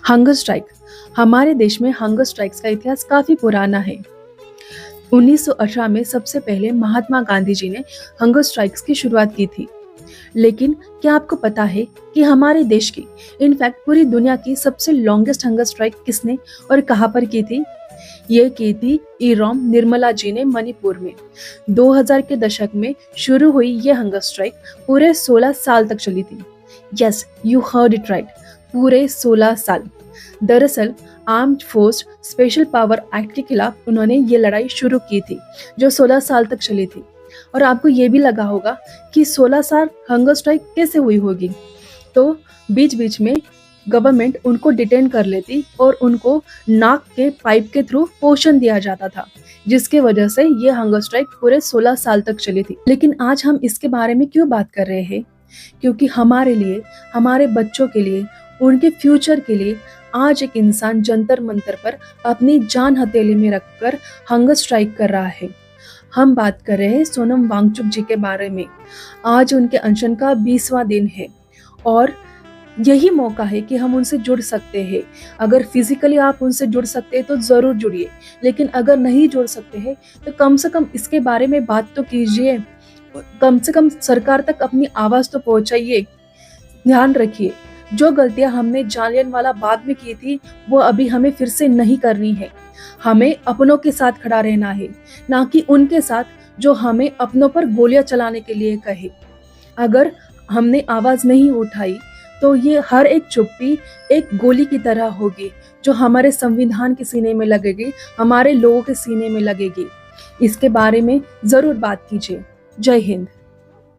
Hunger strike. हमारे देश में हंगर स्ट्राइक्स का इतिहास काफी पुराना है। 1918 में सबसे पहले महात्मा गांधी जी ने हंगर स्ट्राइक्स की शुरुआत की थी। लेकिन क्या आपको पता है कि हमारे देश की, इनफैक्ट पूरी दुनिया की सबसे लॉन्गेस्ट हंगर स्ट्राइक किसने और कहां पर की थी? ये की थी इरोम निर्मला जी ने मणिपुर में। 2000 के दशक में शुरू हुई ये हंगर स्ट्राइक पूरे 16 साल तक चली थी। Yes, you heard it right, पूरे 16 साल। दरअसल armed force special power act के खिलाफ उन्होंने ये लड़ाई शुरू की थी, जो 16 साल तक चली थी। और आपको ये भी लगा होगा कि 16 साल हंगर स्ट्राइक कैसे हुई होगी। तो बीच बीच में गवर्नमेंट उनको डिटेन कर लेती और उनको नाक के पाइप के थ्रू पोषण दिया जाता था, जिसके वजह से ये हंगर स्ट्राइक पूरे 16 साल तक चली थी। लेकिन आज हम इसके बारे में क्यों बात कर रहे हैं? क्योंकि हमारे लिए, हमारे बच्चों के लिए, उनके फ्यूचर के लिए आज एक इंसान जंतर मंतर पर अपनी जान हथेली में रखकर हंगर स्ट्राइक कर रहा है। हम बात कर रहे हैं सोनम वांगचुक जी के बारे में। आज उनके अनशन का 20वां दिन है और यही मौका है कि हम उनसे जुड़ सकते हैं। अगर फिजिकली आप उनसे जुड़ सकते हैं तो जरूर जुड़िए, लेकिन अगर नहीं जुड़ सकते हैं तो कम से कम इसके बारे में बात तो कीजिए। कम से कम सरकार तक अपनी आवाज तो पहुंचाइए। ध्यान रखिए, जो गलतियां हमने जालियनवाला बाग में की थी वो अभी हमें फिर से नहीं करनी है। हमें अपनों के साथ खड़ा रहना है, ना कि उनके साथ जो हमें अपनों पर गोलियां चलाने के लिए कहे। अगर हमने आवाज नहीं उठाई तो ये हर एक चुप्पी एक गोली की तरह होगी, जो हमारे संविधान के सीने में लगेगी, हमारे लोगों के सीने में लगेगी। इसके बारे में जरूर बात कीजिए। जय हिंद।